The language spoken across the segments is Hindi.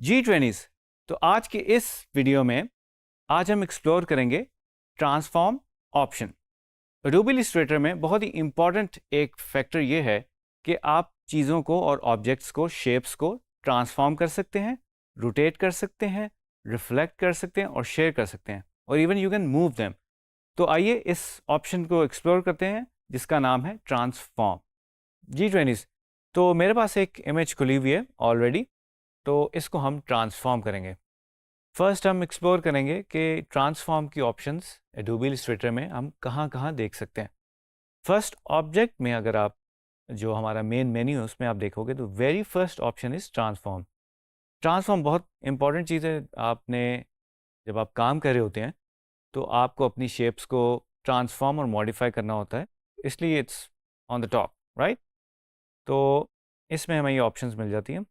G20s। तो आज के इस वीडियो में आज हम एक्सप्लोर करेंगे ट्रांसफॉर्म ऑप्शन। अडोबे इलस्ट्रेटर में बहुत ही इंपॉर्टेंट एक फैक्टर ये है कि आप चीज़ों को और ऑब्जेक्ट्स को, शेप्स को ट्रांसफॉर्म कर सकते हैं, रोटेट कर सकते हैं, रिफ्लेक्ट कर सकते हैं और शेयर कर सकते हैं, और even you can move them. तो आइए इस ऑप्शन को एक्सप्लोर करते हैं जिसका नाम है ट्रांसफॉर्म। G20s। तो मेरे पास एक इमेज खुली हुई है ऑलरेडी, तो इसको हम ट्रांसफॉर्म करेंगे। फर्स्ट हम एक्सप्लोर करेंगे कि ट्रांसफॉर्म की ऑप्शंस एडोबे इलस्ट्रेटर में हम कहाँ कहाँ देख सकते हैं। फर्स्ट ऑब्जेक्ट में अगर आप जो हमारा मेन मेन्यू है उसमें आप देखोगे तो very first option is transform. Transform बहुत इंपॉर्टेंट चीज़ है। आपने जब आप काम कर रहे होते हैं तो आपको अपनी शेप्स को ट्रांसफॉर्म और मॉडिफाई करना होता है, इसलिए it's on the top, right. तो इसमें हमें ये ऑप्शंस मिल जाती हैं।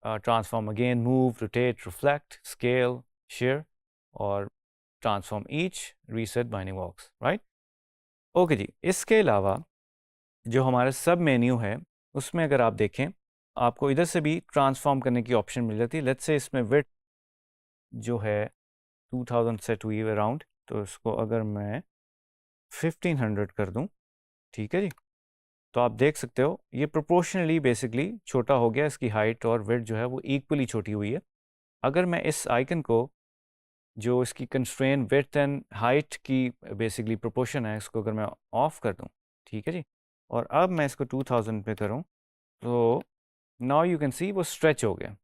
Transform again, move, rotate, reflect, scale, shear और transform each, reset, binding box, right. Okay ji, इसके अलावा जो हमारा सब मेन्यू है उसमें अगर आप देखें, आपको इधर से भी ट्रांसफॉर्म करने की ऑप्शन मिल जाती है। लेट्स से इसमें विड्थ जो है 2000 सेट हुई है अराउंड, तो इसको अगर मैं 1500 कर दूं, ठीक है जी, तो आप देख सकते हो ये प्रोपोर्शनली बेसिकली छोटा हो गया। इसकी हाइट और विड्थ जो है वो इक्वली छोटी हुई है। अगर मैं इस आइकन को, जो इसकी कंस्ट्रेन विड्थ एंड हाइट की बेसिकली प्रोपोर्शन है, इसको अगर मैं ऑफ कर दूं, ठीक है जी, और अब मैं इसको 2000 पे करूं, तो नाउ यू कैन सी वो स्ट्रेच हो गया,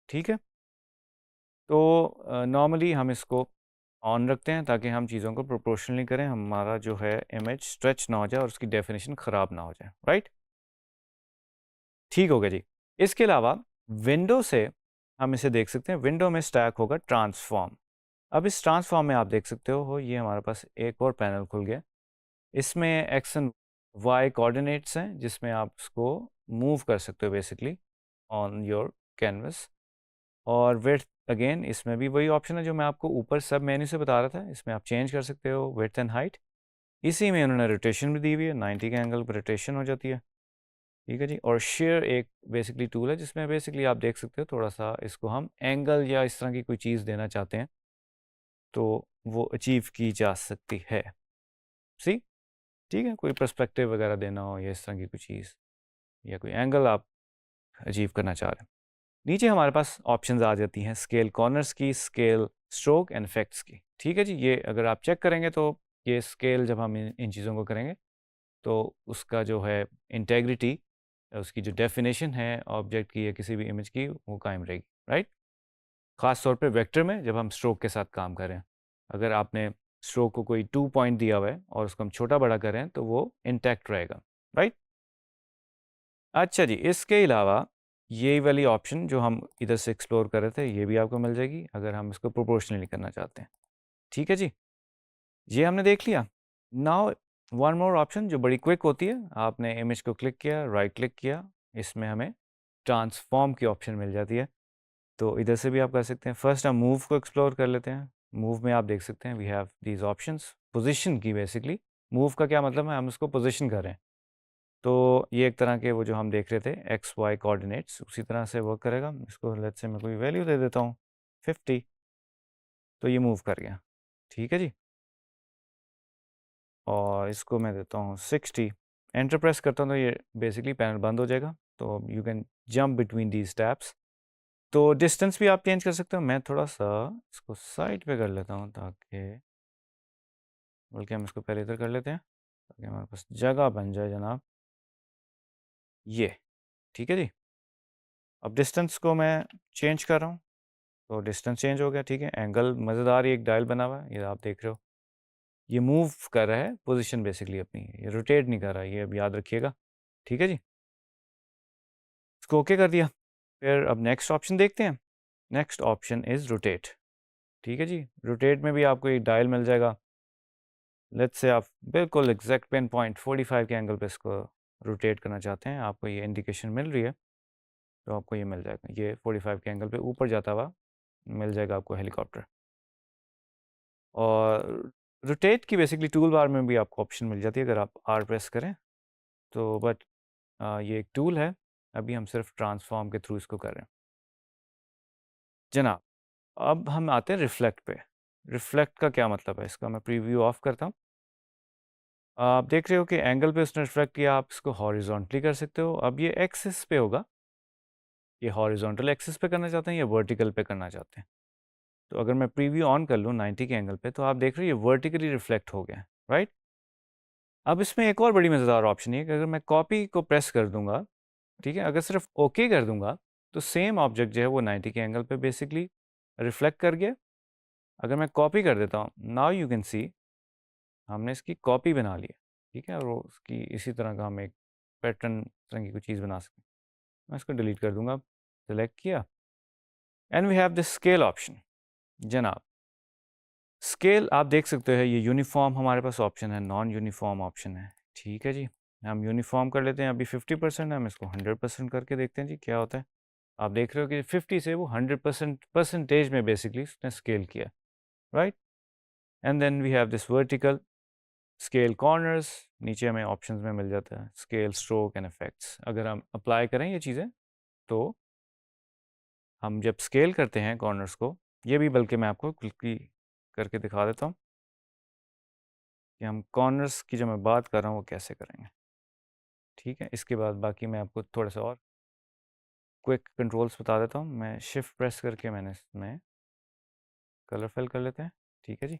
ठीक है। तो नॉर्मली हम इसको ऑन रखते हैं ताकि हम चीज़ों को प्रोपोर्शनली करें, हमारा जो है इमेज स्ट्रेच ना हो जाए और उसकी डेफिनेशन ख़राब ना हो जाए, राइट। ठीक हो गया जी। इसके अलावा विंडो से हम इसे देख सकते हैं। विंडो में स्टैक होगा ट्रांसफॉर्म। अब इस ट्रांसफॉर्म में आप देख सकते हो ये हमारे पास एक और पैनल खुल गया। इसमें एक्स एंड वाई कोऑर्डिनेट्स हैं जिसमें आप इसको मूव कर सकते हो बेसिकली ऑन योर कैनवस। और विड्थ अगेन इसमें भी वही ऑप्शन है जो मैं आपको ऊपर सब मेन्यू से बता रहा था, इसमें आप चेंज कर सकते हो विड्थ एंड हाइट। इसी में उन्होंने रोटेशन भी दी हुई है, 90 के एंगल पर रोटेशन हो जाती है, ठीक है जी। और शेयर एक बेसिकली टूल है जिसमें बेसिकली आप देख सकते हो थोड़ा सा इसको हम एंगल या इस तरह की कोई चीज़ देना चाहते हैं तो वो अचीव की जा सकती है। सी, ठीक है, कोई पर्सपेक्टिव वगैरह देना हो या इस तरह की कोई चीज़ या कोई एंगल आप अचीव करना चाह रहे हैं। नीचे हमारे पास ऑप्शंस आ जाती हैं स्केल कॉर्नर्स की, स्केल स्ट्रोक एंड इफेक्ट्स की, ठीक है जी। ये अगर आप चेक करेंगे तो ये स्केल जब हम इन चीज़ों को करेंगे तो उसका जो है इंटेग्रिटी, उसकी जो डेफिनेशन है ऑब्जेक्ट की या किसी भी इमेज की, वो कायम रहेगी, राइट। ख़ास तौर पे वेक्टर में जब हम स्ट्रोक के साथ काम कर रहे हैं, अगर आपने स्ट्रोक को कोई 2 पॉइंट दिया हुआ है और उसको हम छोटा बड़ा कर रहे हैं तो वो इंटैक्ट रहेगा, राइट। अच्छा जी, इसके अलावा ये वाली ऑप्शन जो हम इधर से एक्सप्लोर कर रहे थे ये भी आपको मिल जाएगी अगर हम इसको प्रोपोर्शनली करना चाहते हैं, ठीक है जी। ये हमने देख लिया। नाउ वन मोर ऑप्शन जो बड़ी क्विक होती है, आपने इमेज को क्लिक किया, राइट क्लिक किया, इसमें हमें ट्रांसफॉर्म की ऑप्शन मिल जाती है। तो इधर से भी आप कर सकते हैं। फर्स्ट हम मूव को एक्सप्लोर कर लेते हैं। मूव में आप देख सकते हैं we have these options. Position की बेसिकली, मूव का क्या मतलब है, हम उसको पोजीशन कर रहे हैं। तो ये एक तरह के वो जो हम देख रहे थे एक्स वाई कोऑर्डिनेट्स, उसी तरह से वर्क करेगा। इसको लेट्स से मैं कोई वैल्यू दे देता हूँ 50, तो ये मूव कर गया, ठीक है जी। और इसको मैं देता हूँ 60, एंटर प्रेस करता हूँ तो ये बेसिकली पैनल बंद हो जाएगा। तो you can jump between these tabs. तो डिस्टेंस भी आप चेंज कर सकते हो। मैं थोड़ा सा इसको साइड पे कर लेता हूँ ताकि, बल्कि हम इसको पहले इधर कर लेते हैं ताकि हमारे पास जगह बन जाए जनाब। ये ठीक है जी। अब डिस्टेंस को मैं चेंज कर रहा हूँ तो डिस्टेंस चेंज हो गया, ठीक है। एंगल मज़ेदार, ये एक डायल बना हुआ है, ये आप देख रहे हो। ये मूव कर रहा है पोजीशन बेसिकली अपनी, ये रोटेट नहीं कर रहा है, ये अब याद रखिएगा, ठीक है जी। इसको ओके कर दिया। फिर अब नेक्स्ट ऑप्शन देखते हैं। नेक्स्ट ऑप्शन इज़ रोटेट, ठीक है जी। रोटेट में भी आपको एक डायल मिल जाएगा। लेट्स से आप बिल्कुल एग्जैक्ट पेन पॉइंट 45 के एंगल पे इसको रोटेट करना चाहते हैं, आपको ये इंडिकेशन मिल रही है, तो आपको ये मिल जाएगा। ये 45 के एंगल पे ऊपर जाता हुआ मिल जाएगा आपको हेलीकॉप्टर। और रोटेट की बेसिकली टूल बार में भी आपको ऑप्शन मिल जाती है अगर आप आर प्रेस करें तो, बट ये एक टूल है, अभी हम सिर्फ ट्रांसफॉर्म के थ्रू इसको कर रहे हैं। जनाब, अब हम आते हैं रिफ्लेक्ट पे। रिफ्लेक्ट का क्या मतलब है इसका, मैं प्रीव्यू ऑफ करता हूँ। आप देख रहे हो कि एंगल पे उसने रिफ्लेक्ट किया, आप इसको हॉरिजॉन्टली कर सकते हो। अब ये एक्सिस पे होगा, ये हॉरिजॉन्टल एक्सिस पे करना चाहते हैं या वर्टिकल पे करना चाहते हैं। तो अगर मैं प्रीव्यू ऑन कर लूँ 90 के एंगल पे, तो आप देख रहे हो ये वर्टिकली रिफ्लेक्ट हो गया, राइट। अब इसमें एक और बड़ी मज़ेदार ऑप्शन है कि अगर मैं कॉपी को प्रेस कर दूंगा, ठीक है, अगर सिर्फ ओके कर दूंगा, तो सेम ऑब्जेक्ट जो है वो 90 के एंगल पे बेसिकली रिफ्लेक्ट कर गया। अगर मैं कॉपी कर देता हूँ, नाउ यू कैन सी हमने इसकी कॉपी बना ली है, ठीक है, और वो उसकी इसी तरह का हम एक पैटर्न तरह की कोई चीज़ बना सकते हैं। मैं इसको डिलीट कर दूंगा, सेलेक्ट किया, and we have this scale option. जनाब, स्केल आप देख सकते हैं, ये यूनिफॉर्म हमारे पास ऑप्शन है, नॉन यूनिफॉर्म ऑप्शन है, ठीक है जी। हम यूनिफॉर्म कर लेते हैं, अभी 50% है, हम इसको 100% करके देखते हैं जी क्या होता है। आप देख रहे हो कि 50 से वो 100% परसेंटेज में बेसिकली उसने स्केल किया, right. And then we have this vertical scale corners, नीचे हमें ऑप्शंस में मिल जाता है स्केल स्ट्रोक एंड इफेक्ट्स। अगर हम अप्लाई करें ये चीज़ें, तो हम जब स्केल करते हैं कॉर्नर्स को, ये भी बल्कि मैं आपको क्लिकली करके दिखा देता हूँ कि हम कॉर्नर्स की जो मैं बात कर रहा हूँ वो कैसे करेंगे, ठीक है। इसके बाद बाकी मैं आपको थोड़ा सा और क्विक कंट्रोल्स बता देता हूँ। मैं शिफ्ट प्रेस करके मैंने इसमें कलर फिल कर लेते हैं, ठीक है जी।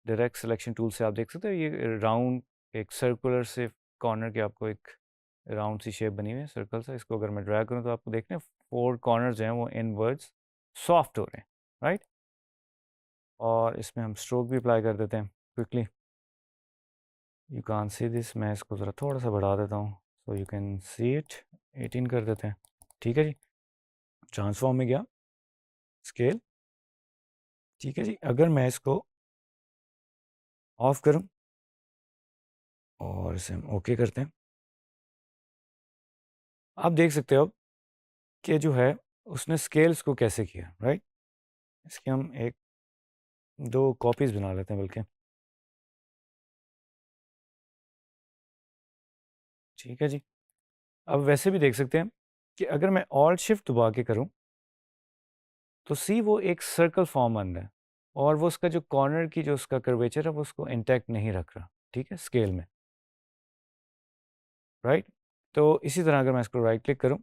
डायरेक्ट सिलेक्शन टूल से आप देख सकते हो ये राउंड एक सर्कुलर से कॉर्नर की आपको एक राउंड सी शेप बनी हुई है सर्कल सा। इसको अगर मैं ड्रैग करूँ तो आपको देखने 4 कॉर्नर जो हैं वो इनवर्ड्स सॉफ्ट हो रहे हैं, राइट। और इसमें हम स्ट्रोक भी अप्लाई कर देते हैं quickly. You can see this, मैं इसको ज़रा थोड़ा सा बढ़ा देता हूँ so you can see it. 18 कर देते हैं, ठीक है जी। ट्रांसफॉर्म में गया, स्केल, ठीक है जी। अगर मैं इसको ऑफ करूं और इसे हम ओके करते हैं, आप देख सकते हो कि जो है उसने स्केल्स को कैसे किया, राइट। इसकी हम एक दो कॉपीज बना लेते हैं बल्कि, ठीक है जी। अब वैसे भी देख सकते हैं कि अगर मैं ऑल्ट शिफ्ट दबा के करूं, तो सी वो एक सर्कल फॉर्म बन रहा है, और वो उसका जो कॉर्नर की जो उसका कर्वेचर है वो उसको इंटैक्ट नहीं रख रहा, ठीक है, स्केल में, राइट। तो इसी तरह अगर मैं इसको राइट क्लिक करूं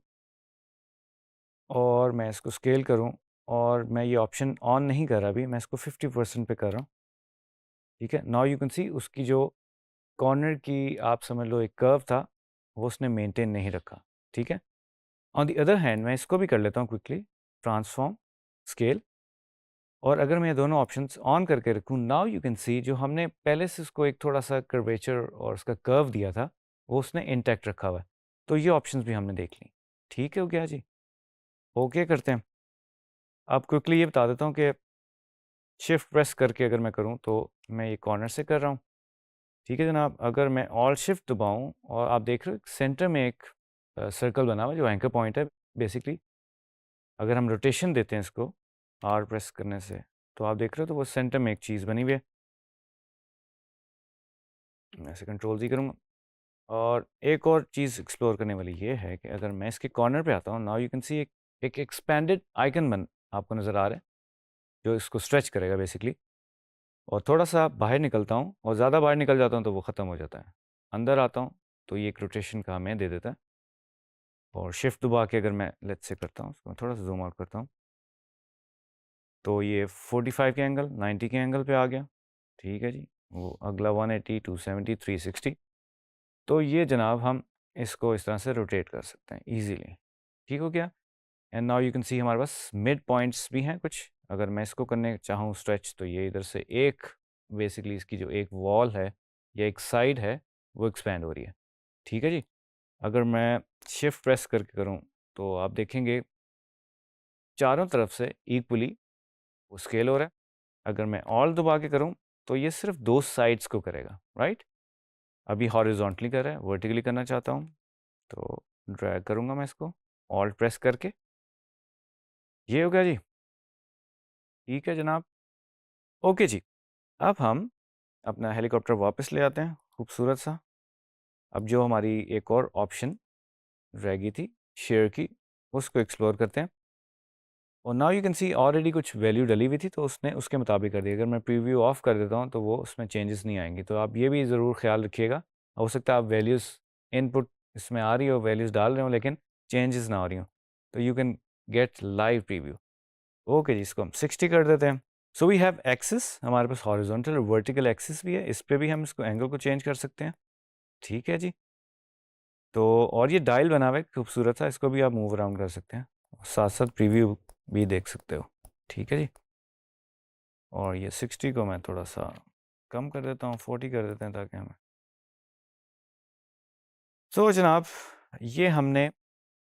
और मैं इसको स्केल करूं, और मैं ये ऑप्शन ऑन नहीं कर रहा, अभी मैं इसको 50% पे कर रहा हूँ, ठीक है। नाउ यू कैन सी उसकी जो कॉर्नर की आप समझ लो एक कर्व था, वो उसने मेंटेन नहीं रखा, ठीक है। ऑन द अदर हैंड मैं इसको भी कर लेता हूँ क्विकली, ट्रांसफॉर्म, स्केल, और अगर मैं ये दोनों ऑप्शंस ऑन करके रखूँ, नाउ यू कैन सी जो हमने पहले से उसको एक थोड़ा सा कर्वेचर और उसका कर्व दिया था, वो उसने इंटैक्ट रखा हुआ है। तो ये ऑप्शंस भी हमने देख ली, ठीक है, हो गया जी। ओके करते हैं। अब क्विकली ये बता देता हूँ कि शिफ्ट प्रेस करके अगर मैं करूँ तो मैं ये कॉर्नर से कर रहा हूँ, ठीक है जनाब। अगर मैं ऑल शिफ्ट दबाऊँ और आप देख रहे हो सेंटर में एक सर्कल बना हुआ है जो एंकर पॉइंट है बेसिकली। अगर हम रोटेशन देते हैं इसको आर प्रेस करने से, तो आप देख रहे हो तो वो सेंटर में एक चीज़ बनी हुई है। मैं इसे कंट्रोल जी करूँगा, और एक और चीज़ एक्सप्लोर करने वाली ये है कि अगर मैं इसके कॉर्नर पे आता हूँ, नाउ यू कैन सी एक एक्सपेंडेड आइकन बन आपको नज़र आ रहा है जो इसको स्ट्रेच करेगा बेसिकली। और थोड़ा सा बाहर निकलता हूँ और ज़्यादा बाहर निकल जाता हूँ तो वो ख़त्म हो जाता है। अंदर आता हूँ तो ये एक रोटेशन का हमें दे देता है, और शिफ्ट दबा के अगर मैं लेट्स से करता हूँ, उसको मैं थोड़ा सा जूम आउट करता हूँ, तो ये 45 के एंगल 90 के एंगल पे आ गया, ठीक है जी। वो अगला 180 270 360। तो ये जनाब हम इसको इस तरह से रोटेट कर सकते हैं ईजीली, ठीक हो गया। And now you can see हमारे पास मिड पॉइंट्स भी हैं कुछ। अगर मैं इसको करने चाहूँ स्ट्रेच, तो ये इधर से एक बेसिकली इसकी जो एक वॉल है या एक साइड है वो एक्सपेंड हो रही है, ठीक है जी। अगर मैं शिफ्ट प्रेस करके करूँ, तो आप देखेंगे चारों तरफ से इक्वली वो स्केल हो रहा है। अगर मैं ऑल दबा के करूँ, तो ये सिर्फ दो साइड्स को करेगा, राइट। अभी हॉरिजॉन्टली कर रहा है, वर्टिकली करना चाहता हूँ, तो ड्रैग करूँगा मैं इसको ऑल्ट प्रेस करके, ये हो गया जी, ठीक है जनाब। ओके जी। अब हम अपना हेलीकॉप्टर वापस ले आते हैं खूबसूरत सा। अब जो हमारी एक और ऑप्शन रह गई थी शेयर की, उसको एक्सप्लोर करते हैं। और now you can see already कुछ वैल्यू डली हुई थी तो उसने उसके मुताबिक कर दिया। अगर मैं प्रीव्यू ऑफ कर देता हूँ तो वो उसमें चेंजेस नहीं आएंगी। तो आप ये भी ज़रूर ख्याल रखिएगा, हो सकता है आप वैल्यूज़ इनपुट इसमें आ रही हो, वैल्यूज़ डाल रहे हो, लेकिन चेंजेस ना हो रही हो, तो you can get live preview. Okay ji, इसको हम 60 कर देते हैं। सो वी हैव एक्सिस, हमारे पास हॉरिजॉन्टल और वर्टिकल एक्सिस भी है, इस पर भी हम इसको एंगल को चेंज कर सकते हैं। ठीक है जी। तो और ये डायल बना हुआ है खूबसूरत सा, इसको भी आप मूव अराउंड कर सकते हैं, साथ साथ प्रीव्यू भी देख सकते हो। ठीक है जी। और ये 60 को मैं थोड़ा सा कम कर देता हूँ, 40 कर देते हैं ताकि हमें। सो जनाब, ये हमने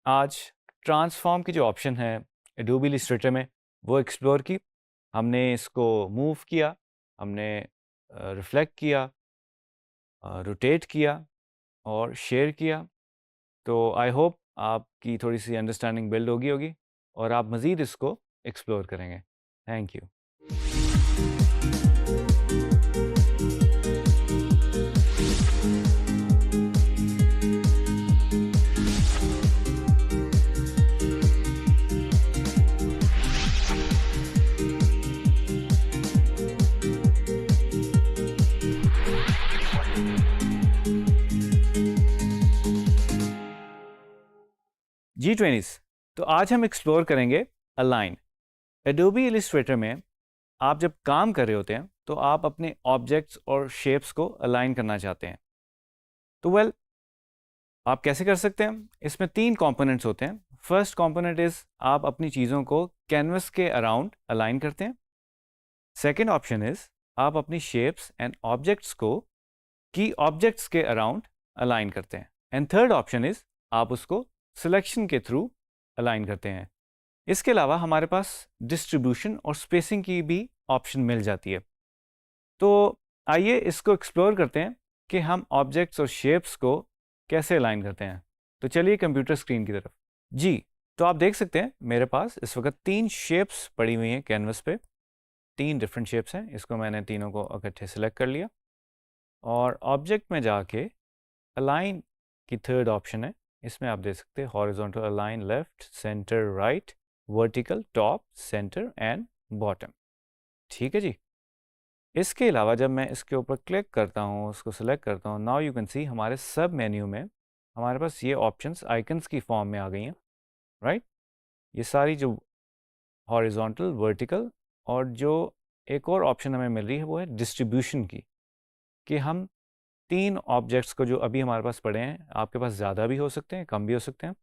आज ट्रांसफॉर्म की जो ऑप्शन है एडोबी इलस्ट्रेटर में वो एक्सप्लोर की। हमने इसको मूव किया, हमने रिफ्लेक्ट किया, रोटेट किया और शेयर किया। तो आई होप आपकी थोड़ी सी अंडरस्टैंडिंग बिल्ड होगी और आप मज़ीद इसको एक्सप्लोर करेंगे। Thank you. G20s, तो आज हम एक्सप्लोर करेंगे अलाइन। एडोबी इलस्ट्रेटर में आप जब काम कर रहे होते हैं तो आप अपने ऑब्जेक्ट्स और शेप्स को अलाइन करना चाहते हैं। तो वेल, आप कैसे कर सकते हैं? इसमें 3 कंपोनेंट्स होते हैं। फर्स्ट कंपोनेंट इज आप अपनी चीज़ों को कैनवस के अराउंड अलाइन करते हैं। सेकेंड ऑप्शन इज आप अपनी शेप्स एंड ऑब्जेक्ट्स को की ऑब्जेक्ट्स के अराउंड अलाइन करते हैं। एंड थर्ड ऑप्शन इज आप उसको सिलेक्शन के थ्रू अलाइन करते हैं। इसके अलावा हमारे पास डिस्ट्रीब्यूशन और स्पेसिंग की भी ऑप्शन मिल जाती है। तो आइए इसको एक्सप्लोर करते हैं कि हम ऑब्जेक्ट्स और शेप्स को कैसे अलाइन करते हैं। तो चलिए कंप्यूटर स्क्रीन की तरफ। जी, तो आप देख सकते हैं मेरे पास इस वक्त 3 शेप्स पड़ी हुई हैं कैनवस पे। 3 डिफरेंट शेप्स हैं, इसको मैंने तीनों को इकट्ठे सेलेक्ट कर लिया और ऑब्जेक्ट में जाके अलाइन की थर्ड ऑप्शन है, इसमें आप देख सकते हैं horizontal align left, centre right, vertical top, centre and bottom. ठीक है जी। इसके अलावा जब मैं इसके ऊपर क्लिक करता हूँ, उसको सेलेक्ट करता हूँ, नाउ यू कैन सी हमारे सब मेन्यू में हमारे पास ये ऑप्शंस आइकन्स की फॉर्म में आ गई हैं, राइट। ये सारी जो हॉरिजॉन्टल, वर्टिकल और जो एक और ऑप्शन हमें मिल रही है वो है डिस्ट्रीब्यूशन की, कि हम 3 ऑब्जेक्ट्स को जो अभी हमारे पास पड़े हैं, आपके पास ज़्यादा भी हो सकते हैं, कम भी हो सकते हैं,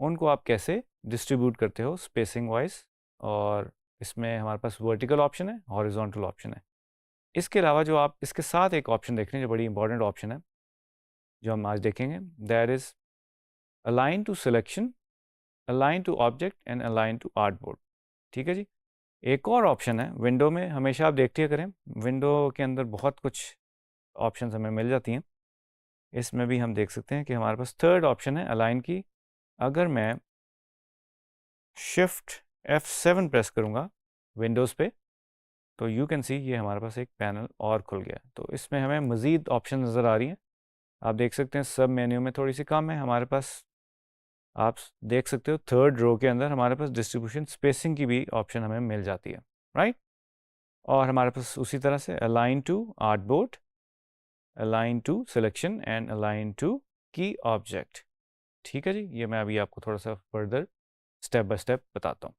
उनको आप कैसे डिस्ट्रीब्यूट करते हो स्पेसिंग वाइज। और इसमें हमारे पास वर्टिकल ऑप्शन है, हॉरिजॉन्टल ऑप्शन है। इसके अलावा जो आप इसके साथ एक ऑप्शन देख रहे हैं जो बड़ी इंपॉर्टेंट ऑप्शन है, जो हम आज देखेंगे, that is align to selection, align to object and align to artboard. ठीक है जी। एक और ऑप्शन है विंडो में, हमेशा आप देखते करें विंडो के अंदर बहुत कुछ ऑप्शंस हमें मिल जाती हैं। इसमें भी हम देख सकते हैं कि हमारे पास थर्ड ऑप्शन है अलाइन की। अगर मैं शिफ्ट F7 प्रेस करूँगा विंडोज़ पे तो यू कैन सी ये हमारे पास एक पैनल और खुल गया। तो इसमें हमें मज़ीद ऑप्शन नज़र आ रही हैं। आप देख सकते हैं सब मेन्यू में थोड़ी सी कम है हमारे पास। आप देख सकते हो थर्ड रो के अंदर हमारे पास डिस्ट्रीब्यूशन स्पेसिंग की भी ऑप्शन हमें मिल जाती है, राइट। और हमारे पास उसी तरह से align to artboard, align to selection and align to key object. ठीक है जी। ये मैं अभी आपको थोड़ा सा फर्दर स्टेप बाय स्टेप बताता हूँ।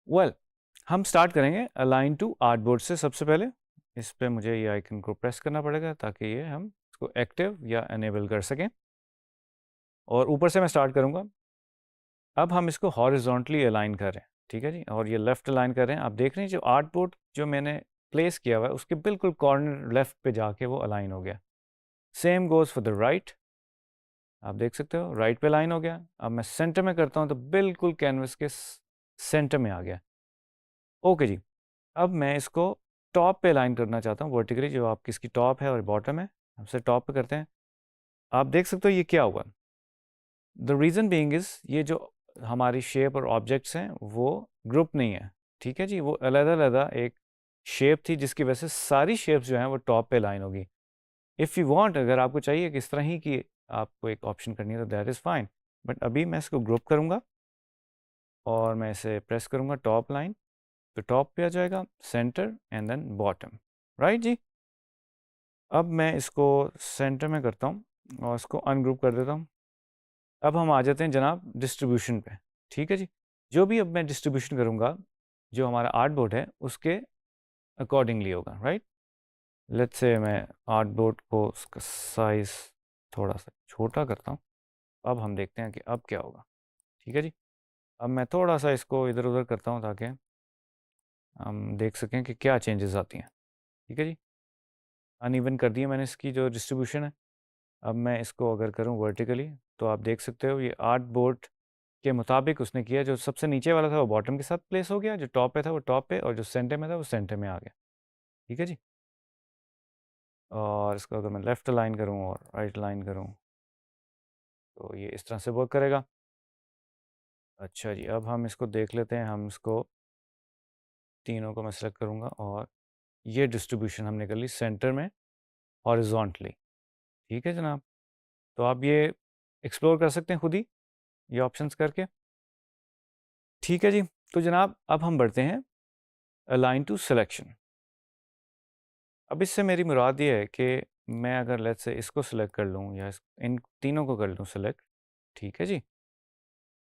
वेल, हम स्टार्ट करेंगे अलाइन टू आर्टबोर्ड से। सबसे पहले इस पर मुझे ये आइकन को प्रेस करना पड़ेगा ताकि ये हम इसको एक्टिव या एनेबल कर सकें। और ऊपर से मैं स्टार्ट करूँगा। अब हम इसको हॉरिजॉन्टली अलाइन कर रहे हैं, ठीक है जी। और ये लेफ्ट अलाइन कर रहे हैं। आप देख रहे हैं जो आर्टबोर्ड जो मैंने प्लेस किया हुआ है उसके बिल्कुल कॉर्नर लेफ्ट पे जाके वो अलाइन हो गया। Same goes for the right. आप देख सकते हो राइट पे लाइन हो गया। अब मैं सेंटर में करता हूँ तो बिल्कुल कैनवस के सेंटर में आ गया। ओके जी। अब मैं इसको टॉप पे लाइन करना चाहता हूँ वर्टिकली, जो आपकी इसकी टॉप है और बॉटम है। हमसे टॉप पे करते हैं। आप देख सकते हो ये क्या हुआ। द रीज़न बीइंग इज़ ये जो हमारी शेप और ऑब्जेक्ट्स हैं वो ग्रुप नहीं है, ठीक है जी। वो अलग-अलग एक शेप थी जिसकी वजह से सारी शेप्स जो हैं वो टॉप पे लाइन होगी। इफ़ यू वांट, अगर आपको चाहिए कि इस तरह ही कि आपको एक ऑप्शन करनी है तो दैट इज़ फाइन। बट अभी मैं इसको ग्रुप करूँगा और मैं इसे प्रेस करूँगा टॉप लाइन, तो टॉप पे आ जाएगा, centre and then bottom, right ji. अब मैं इसको सेंटर में करता हूँ और इसको अनग्रुप कर देता हूँ। अब हम आ जाते हैं जनाब डिस्ट्रीब्यूशन पे, ठीक है जी। जो भी अब मैं डिस्ट्रीब्यूशन करूँगा, जो हमारा आर्ट बोर्ड है उसके अकॉर्डिंगली होगा, राइट। लेट्स से मैं आर्ट बोर्ड को उसका साइज़ थोड़ा सा छोटा करता हूँ। अब हम देखते हैं कि अब क्या होगा, ठीक है जी। अब मैं थोड़ा सा इसको इधर उधर करता हूँ ताकि हम देख सकें कि क्या चेंजेस आती हैं, ठीक है जी। अनइवन कर दिया मैंने इसकी जो डिस्ट्रीब्यूशन है। अब मैं इसको अगर करूँ वर्टिकली, तो आप देख सकते हो ये आर्ट बोर्ड के मुताबिक उसने किया। जो सबसे नीचे वाला था वो बॉटम के साथ प्लेस हो गया, जो टॉप पे था वो टॉप पे, और जो सेंटर में था वो सेंटर में आ गया, ठीक है जी। और इसको अगर मैं लेफ़्ट अलाइन करूँ और राइट अलाइन करूँ, तो ये इस तरह से वर्क करेगा। अच्छा जी, अब हम इसको देख लेते हैं। हम इसको तीनों को मैं सेलेक्ट करूँगा और ये डिस्ट्रीब्यूशन हमने कर ली सेंटर में हॉरिज़ॉन्टली, ठीक है जनाब। तो आप ये एक्सप्लोर कर सकते हैं खुद ही ये ऑप्शंस करके, ठीक है जी। तो जनाब अब हम बढ़ते हैं अलाइन टू सिलेक्शन। अब इससे मेरी मुराद ये है कि मैं अगर लेट्स से इसको सिलेक्ट कर लूँ या इन तीनों को कर लूँ सेलेक्ट, ठीक है जी,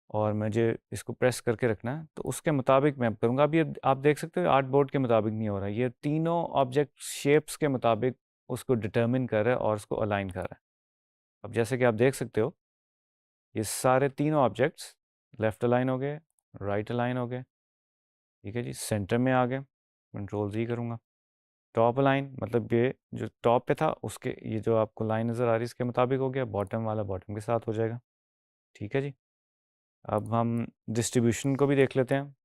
और मुझे इसको प्रेस करके रखना है, तो उसके मुताबिक मैं अब करूँगा। अब ये आप देख सकते हो आर्ट बोर्ड के मुताबिक नहीं हो रहा है, ये तीनों ऑब्जेक्ट शेप्स के मुताबिक उसको डिटर्मिन कर रहा है और उसको अलाइन कर रहा है। अब जैसे कि आप देख सकते हो ये सारे तीनों ऑब्जेक्ट्स लेफ़्ट अलाइन हो गए, राइट अलाइन हो गए, ठीक है जी, सेंटर में आ गए। कंट्रोल जी करूँगा, टॉप लाइन मतलब ये जो टॉप पे था उसके ये जो आपको लाइन नज़र आ रही है इसके मुताबिक हो गया, बॉटम वाला बॉटम के साथ हो जाएगा, ठीक है जी। अब हम डिस्ट्रीब्यूशन को भी देख लेते हैं।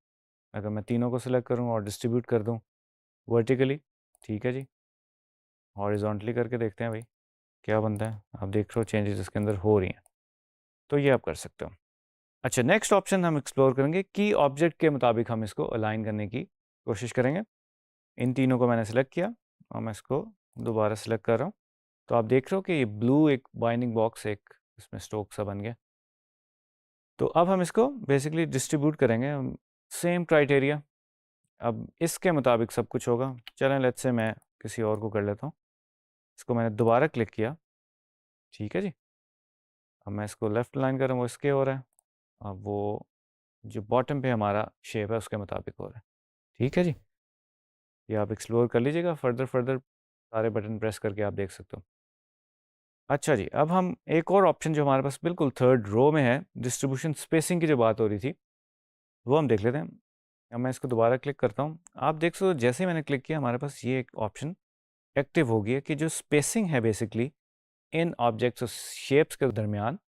अगर मैं तीनों को सिलेक्ट करूँ और डिस्ट्रीब्यूट कर दूँ वर्टिकली, ठीक है जी, हॉरिजॉन्टली करके देखते हैं भाई क्या बनता है। आप देख रहे हो चेंजेस इसके अंदर हो रही हैं, तो ये आप कर सकते हो। अच्छा, नेक्स्ट ऑप्शन हम एक्सप्लोर करेंगे की ऑब्जेक्ट के मुताबिक हम इसको अलाइन करने की कोशिश करेंगे। इन तीनों को मैंने सेलेक्ट किया और मैं इसको दोबारा सेलेक्ट कर रहा हूँ। तो आप देख रहे हो कि ये ब्लू एक बाइंडिंग बॉक्स एक इसमें स्ट्रोक सा बन गया। तो अब हम इसको बेसिकली डिस्ट्रीब्यूट करेंगे, सेम क्राइटेरिया। अब इसके मुताबिक सब कुछ होगा। चलें लेट्स से मैं किसी और को कर लेता हूँ। इसको मैंने दोबारा क्लिक किया, ठीक है जी। अब मैं इसको लेफ़्ट लाइन कर रहा हूँ, वो इसके हो रहा है। अब वो जो बॉटम पे हमारा शेप है उसके मुताबिक हो रहा है, ठीक है जी। ये आप एक्सप्लोर कर लीजिएगा फर्दर फर्दर, सारे बटन प्रेस करके आप देख सकते हो। अच्छा जी, अब हम एक और ऑप्शन जो हमारे पास बिल्कुल थर्ड रो में है, डिस्ट्रीब्यूशन स्पेसिंग की जो बात हो रही थी, वो हम देख लेते हैं। अब मैं इसको दोबारा क्लिक करता हूँ। आप देख सकते हो जैसे ही मैंने क्लिक किया हमारे पास ये एक ऑप्शन एक्टिव हो गया कि जो स्पेसिंग है बेसिकली इन ऑब्जेक्ट्स और शेप्स के दरमियान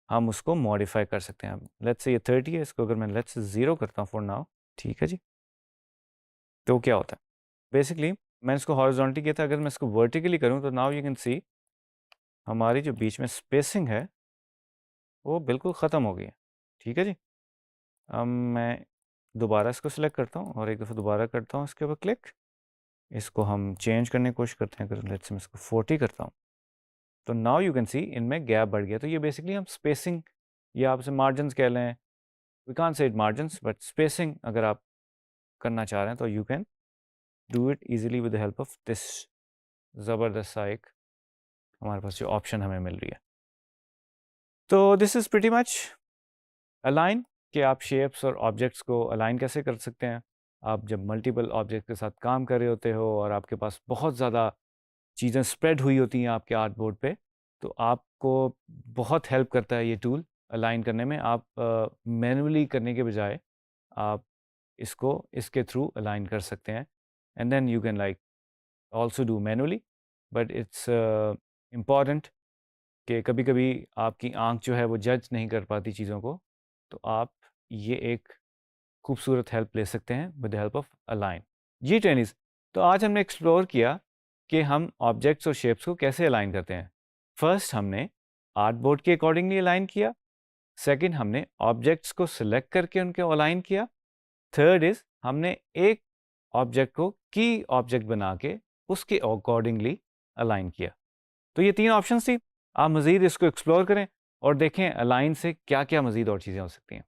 हम उसको मॉडिफाई कर सकते हैं। लेट्स से ये 30 है, इसको अगर मैं लेट्स से 0 करता हूँ फॉर नाउ, ठीक है जी। तो क्या होता है बेसिकली, मैंने इसको हॉरिजॉन्टली किया था, अगर मैं इसको वर्टिकली करूँ तो नाउ यू कैन सी हमारी जो बीच में स्पेसिंग है वो बिल्कुल ख़त्म हो गई है, ठीक है जी। अब मैं दोबारा इसको सिलेक्ट करता हूँ और एक दफ़ा दोबारा करता हूँ इसके ऊपर क्लिक। इसको हम चेंज करने की कोशिश करते हैं। अगर लेट्स से मैं इसको 40 करता हूँ, तो नाउ यू कैन सी इनमें गैप बढ़ गया। तो ये बेसिकली हम स्पेसिंग या आपसे मार्जिन्स कह लें, we can't say it margins, but spacing अगर आप करना चाह रहे हैं तो you can do it easily with the help of this ज़बरदस्त सा एक हमारे पास जो ऑप्शन हमें मिल रही है। तो this is pretty much align, कि आप शेप्स और ऑब्जेक्ट्स को अलाइन कैसे कर सकते हैं। आप जब मल्टीपल ऑब्जेक्ट के साथ काम कर रहे होते हो और आपके पास बहुत ज़्यादा चीज़ें स्प्रेड हुई होती हैं आपके आर्ट बोर्ड पे, तो आपको बहुत हेल्प करता है ये टूल अलाइन करने में। आप मैन्युअली करने के बजाय आप इसको इसके थ्रू अलाइन कर सकते हैं, and then you can like also do manually, but it's important कि कभी-कभी आपकी आँख जो है वो जज नहीं कर पाती चीज़ों को, तो आप ये एक खूबसूरत हेल्प ले सकते हैं with the help of align. जी ट्रेनीज़, तो आज हमने एक्सप्लोर किया कि हम ऑब्जेक्ट्स और शेप्स को कैसे अलाइन करते हैं। फर्स्ट हमने आर्ट बोर्ड के अकॉर्डिंगली अलाइन किया, सेकंड हमने ऑब्जेक्ट्स को सिलेक्ट करके उनको अलाइन किया, थर्ड इज़ हमने एक ऑब्जेक्ट को की ऑब्जेक्ट बना के उसके अकॉर्डिंगली अलाइन किया। तो ये 3 ऑप्शंस थी। आप मज़ीद इसको एक्सप्लोर करें और देखें अलाइन से क्या-क्या मज़ीद और चीज़ें हो सकती हैं।